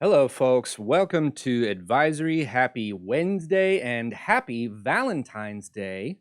Hello, folks. Welcome to Advisory. Happy Wednesday and happy Valentine's Day.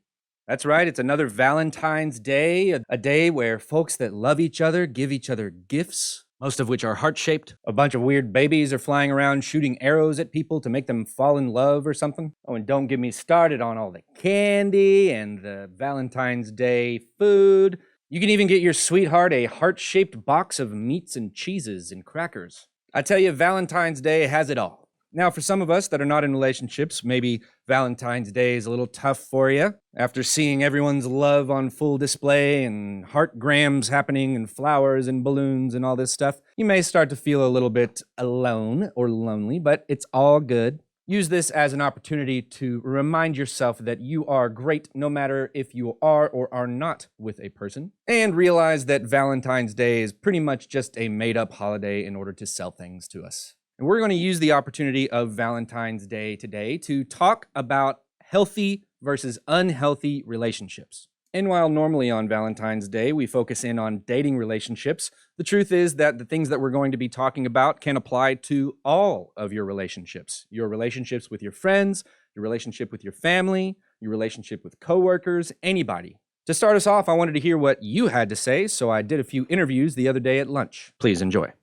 That's right, it's another Valentine's Day, a day where folks that love each other give each other gifts, most of which are heart-shaped. A bunch of weird babies are flying around shooting arrows at people to make them fall in love or something. Oh, and don't get me started on all the candy and the Valentine's Day food. You can even get your sweetheart a heart-shaped box of meats and cheeses and crackers. I tell you, Valentine's Day has it all. Now, for some of us that are not in relationships, maybe Valentine's Day is a little tough for you. After seeing everyone's love on full display and heartgrams happening and flowers and balloons and all this stuff, you may start to feel a little bit alone or lonely, but it's all good. Use this as an opportunity to remind yourself that you are great no matter if you are or are not with a person, and realize that Valentine's Day is pretty much just a made-up holiday in order to sell things to us. And we're going to use the opportunity of Valentine's Day today to talk about healthy versus unhealthy relationships. And while normally on Valentine's Day we focus in on dating relationships, the truth is that the things that we're going to be talking about can apply to all of your relationships with your friends, your relationship with your family, your relationship with coworkers, anybody. To start us off, I wanted to hear what you had to say, so I did a few interviews the other day at lunch. Please enjoy.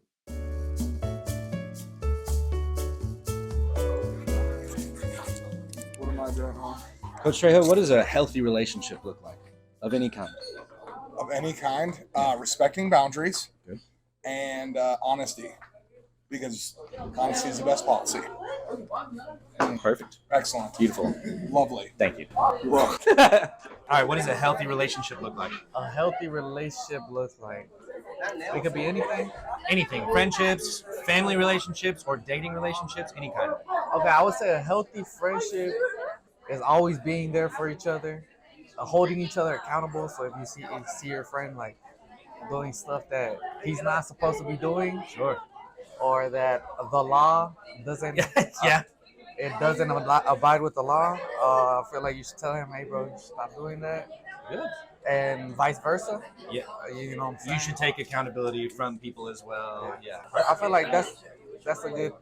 What am I doing wrong? Coach Trejo, what does a healthy relationship look like, of any kind? Of any kind, respecting boundaries. Good. And honesty, because honesty is the best policy. Perfect. Excellent. Beautiful. Lovely. Thank you. Well, All right, what does a healthy relationship look like? A healthy relationship looks like it could be anything. Anything. Friendships, family relationships, or dating relationships, any kind. Okay, I would say a healthy friendship is always being there for each other, holding each other accountable. So if you see your friend like doing stuff that he's not supposed to be doing, Sure. or that the law doesn't Yeah. it doesn't abide with the law, I feel like you should tell him, hey bro, you should stop doing that, Good. and vice versa. Yeah. You know what I'm saying? You should take accountability from people as well. Yeah. I feel like that's a good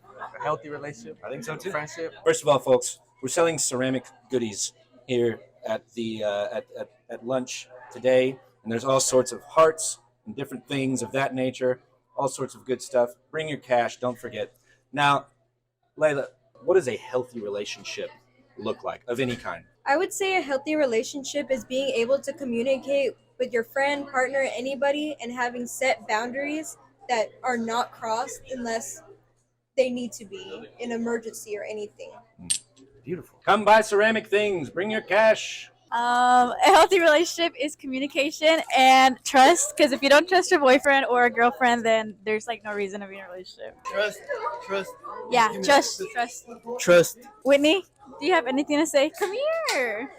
healthy relationship. I think so too. Friendship. First of all, folks, we're selling ceramic goodies here at the at lunch today, and there's all sorts of hearts and different things of that nature, all sorts of good stuff. Bring your cash, don't forget. Now, Layla, what does a healthy relationship look like, of any kind? I would say a healthy relationship is being able to communicate with your friend, partner, anybody, and having set boundaries that are not crossed unless they need to be in emergency or anything. Beautiful. Come buy ceramic things. Bring your cash. A healthy relationship is communication and trust. Because if you don't trust your boyfriend or a girlfriend, then there's like no reason to be in a relationship. Trust. Yeah, trust. Trust. Whitney, do you have anything to say? Come here.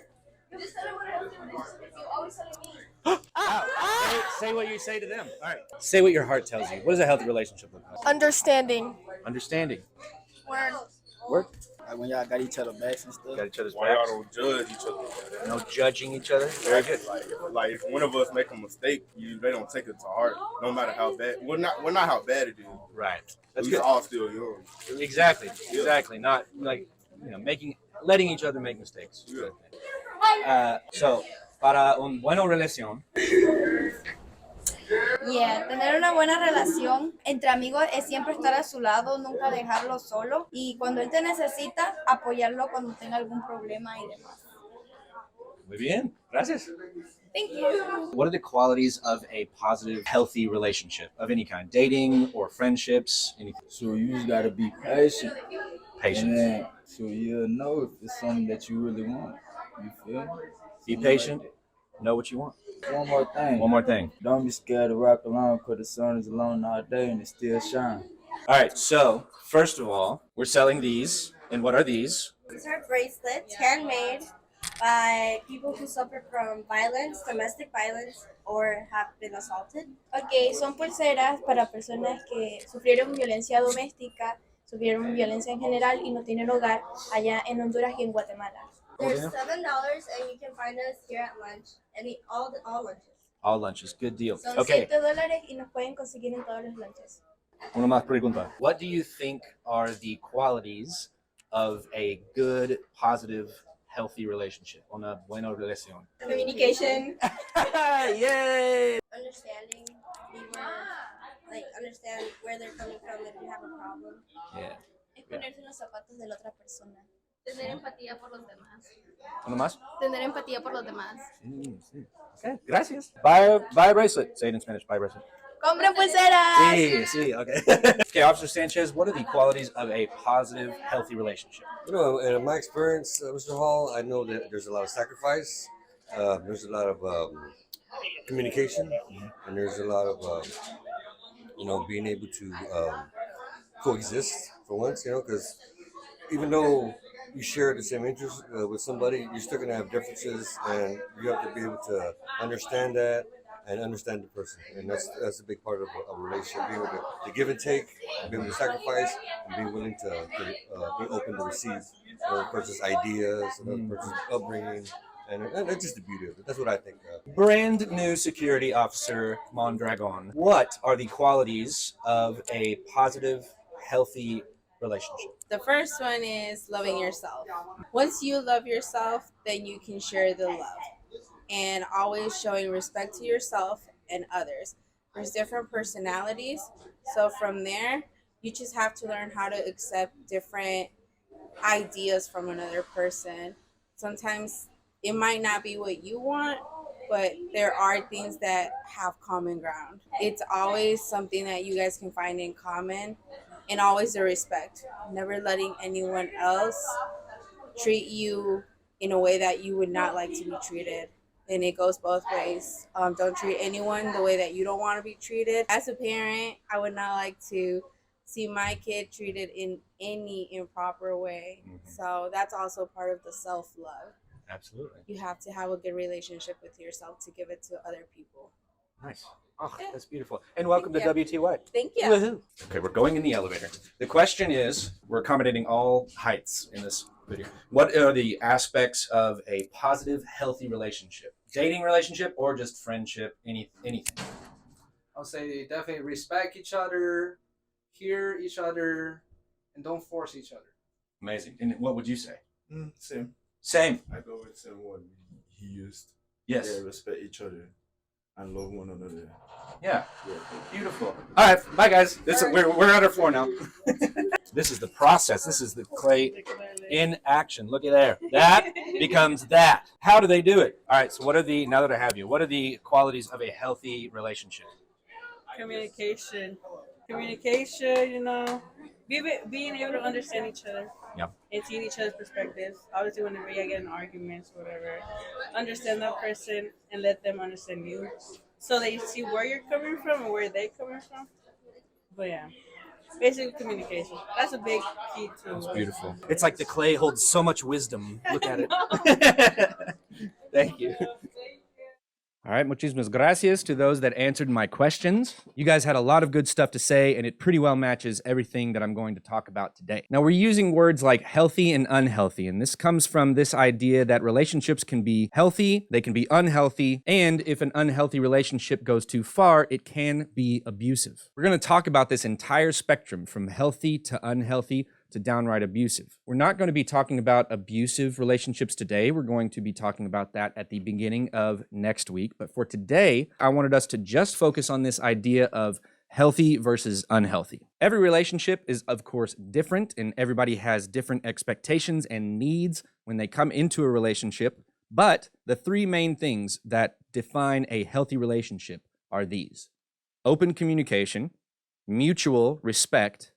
Say what you say to them. All right. Say what your heart tells you. What does a healthy relationship look like? Understanding. Understanding. Word. Work. Like when y'all got each other backs and stuff. Got each other's Why y'all backs. don't judge each other? No judging each other. Very good. Like if one of us make a mistake, they don't take it to heart, no matter how bad. Well, not how bad it is. Right. That's We good. all still young. Exactly. Exactly. Not like letting each other make mistakes. So, para un buena relación. Yeah, tener una buena relación entre amigos es siempre estar a su lado, nunca dejarlo solo y cuando él te necesita, apoyarlo cuando tenga algún problema y demás. Muy bien. Gracias. Thank you. What are the qualities of a positive, healthy relationship of any kind? Dating or friendships? Anything? So you just gotta be patient. Patience. And then, so you'll know if it's something that you really want. You feel me? Be patient. Know what you want. One more thing. One more thing. Don't be scared to rock alone because the sun is alone all day and it still shines. All right. So, first of all, we're selling these. And what are these? These are bracelets, handmade by people who suffer from violence, domestic violence, or have been assaulted. Ok, son pulseras para personas que sufrieron violencia doméstica, sufrieron violencia en general y no tienen hogar allá en Honduras y en Guatemala. They're $7 and you can find us here at lunch. All lunches. All lunches. Good deal. Son Okay. $7 y nos pueden conseguir en todos los lunches. Una más pregunta. What do you think are the qualities of a good, positive, healthy relationship? Una buena relación. Communication. Yay! Understanding, understand where they're coming from if you have a problem. Yeah. Es ponerse en los zapatos de la otra persona. Tener empatía por los demás. Una más. Tener empatía por los demás. Sí. Okay, gracias. Buy a bracelet. Say it in Spanish. Buy a bracelet. ¡Compren pulseras! Sí, okay. Okay, Officer Sanchez, what are the qualities of a positive, healthy relationship? You know, in my experience, Mr. Hall, I know that there's a lot of sacrifice. There's a lot of communication, and there's a lot of being able to coexist for once. You know, because even though you share the same interests with somebody, you're still gonna have differences, and you have to be able to understand that and understand the person, and that's a big part of a relationship. Being able to give and take, being able to sacrifice, and being willing to be open to receive another person's ideas, another person's upbringing, and that's just the beauty of it. That's what I think. Brand new security officer Mondragon. What are the qualities of a positive, healthy relationship? The first one is loving yourself. Once you love yourself, then you can share the love. And always showing respect to yourself and others. There's different personalities. So from there, you just have to learn how to accept different ideas from another person. Sometimes it might not be what you want, but there are things that have common ground. It's always something that you guys can find in common, and always the respect. Never letting anyone else treat you in a way that you would not like to be treated. And it goes both ways. Don't treat anyone the way that you don't want to be treated. As a parent, I would not like to see my kid treated in any improper way. So that's also part of the self-love. Absolutely. You have to have a good relationship with yourself to give it to other people. Nice. Oh, that's beautiful. And welcome to WTY. Thank you. Woohoo. Okay, we're going in the elevator. The question is, we're accommodating all heights in this video. What are the aspects of a positive, healthy relationship? Dating relationship or just friendship, anything? I'll say definitely respect each other, hear each other, and don't force each other. Amazing. And what would you say? Same. Same. I go with the same one he used. Yes. Yeah, respect each other and love one another. Yeah. Yeah. Beautiful. All right. Bye, guys. We're on our floor now. This is the process. This is the clay in action. Look at there. That becomes that. How do they do it? All right. So now that I have you, what are the qualities of a healthy relationship? Communication, being able to understand each other. Yep. And seeing each other's perspectives. Obviously, whenever you get in arguments or whatever, understand that person and let them understand you, so that you see where you're coming from and where they're coming from. But yeah, basically communication. That's a big key to. That's beautiful. It's like the clay holds so much wisdom. Look at it. Thank you. All right, muchísimas gracias to those that answered my questions. You guys had a lot of good stuff to say, and it pretty well matches everything that I'm going to talk about today. Now, we're using words like healthy and unhealthy, and this comes from this idea that relationships can be healthy, they can be unhealthy, and if an unhealthy relationship goes too far, it can be abusive. We're going to talk about this entire spectrum from healthy to unhealthy to downright abusive. We're not going to be talking about abusive relationships today. We're going to be talking about that at the beginning of next week. But for today, I wanted us to just focus on this idea of healthy versus unhealthy. Every relationship is, of course, different, and everybody has different expectations and needs when they come into a relationship. But the three main things that define a healthy relationship are these: open communication, mutual respect,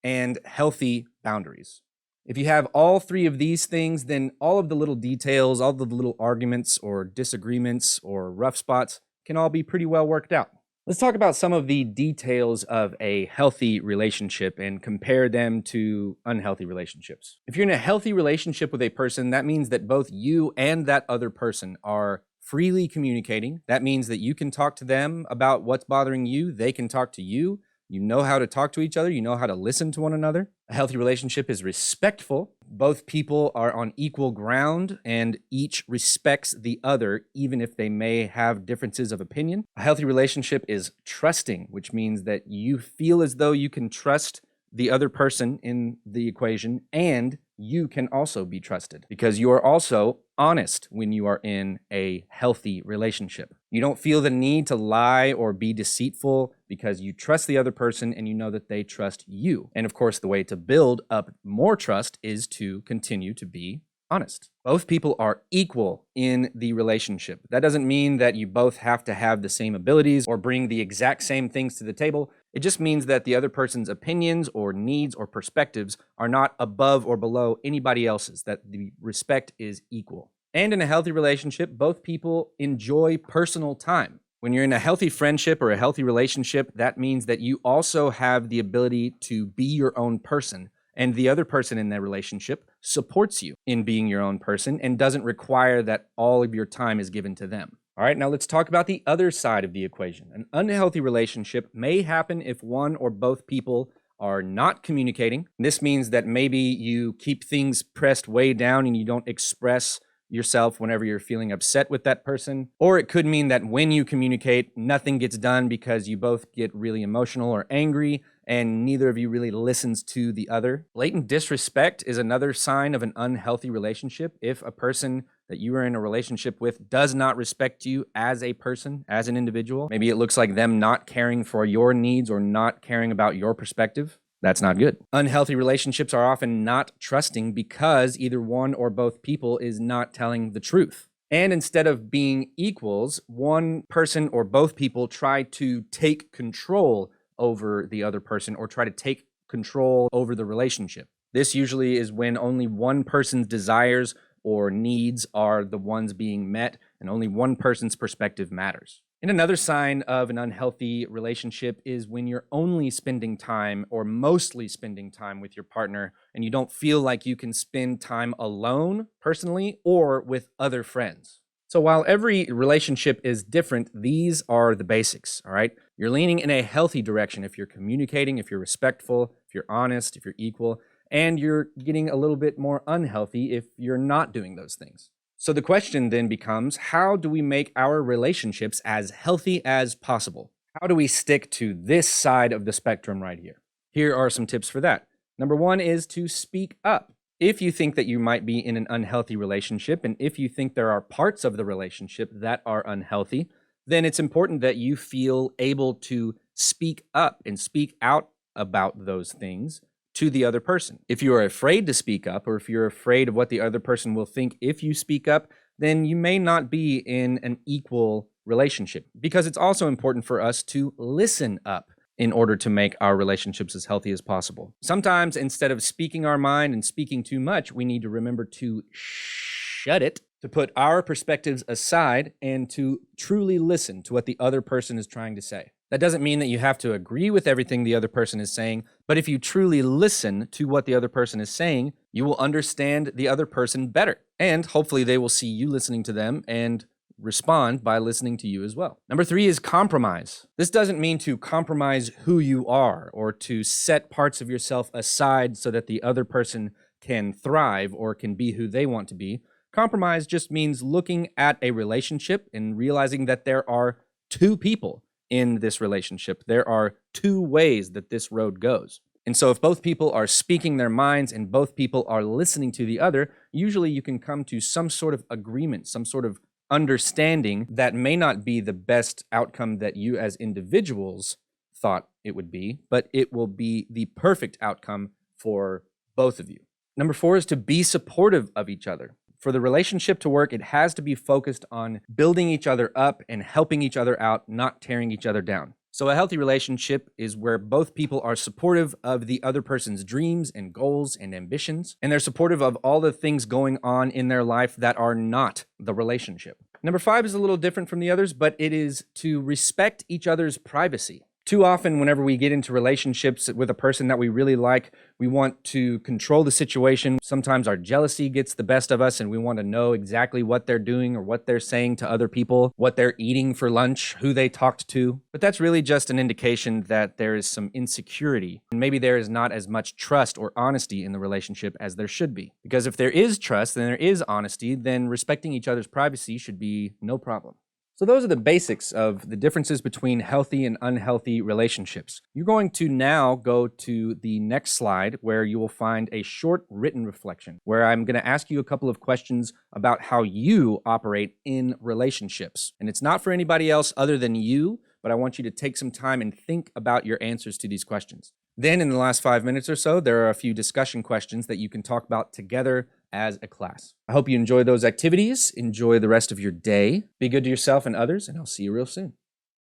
and healthy boundaries. If you have all three of these things, then all of the little details, all the little arguments or disagreements or rough spots can all be pretty well worked out. Let's talk about some of the details of a healthy relationship and compare them to unhealthy relationships. If you're in a healthy relationship with a person, that means that both you and that other person are freely communicating. That means that you can talk to them about what's bothering you. They can talk to you. You know how to talk to each other. You know how to listen to one another. A healthy relationship is respectful. Both people are on equal ground and each respects the other, even if they may have differences of opinion. A healthy relationship is trusting, which means that you feel as though you can trust the other person in the equation, and you can also be trusted because you are also honest when you are in a healthy relationship. You don't feel the need to lie or be deceitful because you trust the other person and you know that they trust you. And of course, the way to build up more trust is to continue to be honest. Both people are equal in the relationship. That doesn't mean that you both have to have the same abilities or bring the exact same things to the table. It just means that the other person's opinions or needs or perspectives are not above or below anybody else's, that the respect is equal. And in a healthy relationship, both people enjoy personal time. When you're in a healthy friendship or a healthy relationship, that means that you also have the ability to be your own person, and the other person in that relationship supports you in being your own person and doesn't require that all of your time is given to them. All right, now let's talk about the other side of the equation. An unhealthy relationship may happen if one or both people are not communicating. This means that maybe you keep things pressed way down and you don't express yourself whenever you're feeling upset with that person. Or it could mean that when you communicate, nothing gets done because you both get really emotional or angry and neither of you really listens to the other. Blatant disrespect is another sign of an unhealthy relationship. If a person that you are in a relationship with does not respect you as a person, as an individual, maybe it looks like them not caring for your needs or not caring about your perspective. That's not good. Unhealthy relationships are often not trusting because either one or both people is not telling the truth. And instead of being equals, one person or both people try to take control over the other person or try to take control over the relationship. This usually is when only one person's desires or needs are the ones being met and only one person's perspective matters. And another sign of an unhealthy relationship is when you're only spending time or mostly spending time with your partner and you don't feel like you can spend time alone personally or with other friends. So while every relationship is different, these are the basics, all right? You're leaning in a healthy direction if you're communicating, if you're respectful, if you're honest, if you're equal, and you're getting a little bit more unhealthy if you're not doing those things. So the question then becomes, how do we make our relationships as healthy as possible? How do we stick to this side of the spectrum right here? Here are some tips for that. Number one is to speak up. If you think that you might be in an unhealthy relationship, and if you think there are parts of the relationship that are unhealthy, then it's important that you feel able to speak up and speak out about those things to the other person. If you are afraid to speak up, or if you're afraid of what the other person will think if you speak up, then you may not be in an equal relationship, because it's also important for us to listen up in order to make our relationships as healthy as possible. Sometimes instead of speaking our mind and speaking too much, we need to remember to shut it, to put our perspectives aside and to truly listen to what the other person is trying to say. That doesn't mean that you have to agree with everything the other person is saying, but if you truly listen to what the other person is saying, you will understand the other person better. And hopefully they will see you listening to them and respond by listening to you as well. Number 3 is compromise. This doesn't mean to compromise who you are or to set parts of yourself aside so that the other person can thrive or can be who they want to be. Compromise just means looking at a relationship and realizing that there are two people in this relationship. There are two ways that this road goes. And so if both people are speaking their minds and both people are listening to the other, usually you can come to some sort of agreement, some sort of understanding that may not be the best outcome that you as individuals thought it would be, but it will be the perfect outcome for both of you. Number 4 is to be supportive of each other. For the relationship to work, it has to be focused on building each other up and helping each other out, not tearing each other down. So a healthy relationship is where both people are supportive of the other person's dreams and goals and ambitions, and they're supportive of all the things going on in their life that are not the relationship. Number 5 is a little different from the others, but it is to respect each other's privacy. Too often, whenever we get into relationships with a person that we really like, we want to control the situation. Sometimes our jealousy gets the best of us and we want to know exactly what they're doing or what they're saying to other people, what they're eating for lunch, who they talked to. But that's really just an indication that there is some insecurity and maybe there is not as much trust or honesty in the relationship as there should be. Because if there is trust and there is honesty, then respecting each other's privacy should be no problem. So those are the basics of the differences between healthy and unhealthy relationships. You're going to now go to the next slide where you will find a short written reflection where I'm going to ask you a couple of questions about how you operate in relationships. And it's not for anybody else other than you, but I want you to take some time and think about your answers to these questions. Then in the last 5 minutes or so, there are a few discussion questions that you can talk about together as a class. I hope you enjoy those activities. Enjoy the rest of your day. Be good to yourself and others, and I'll see you real soon.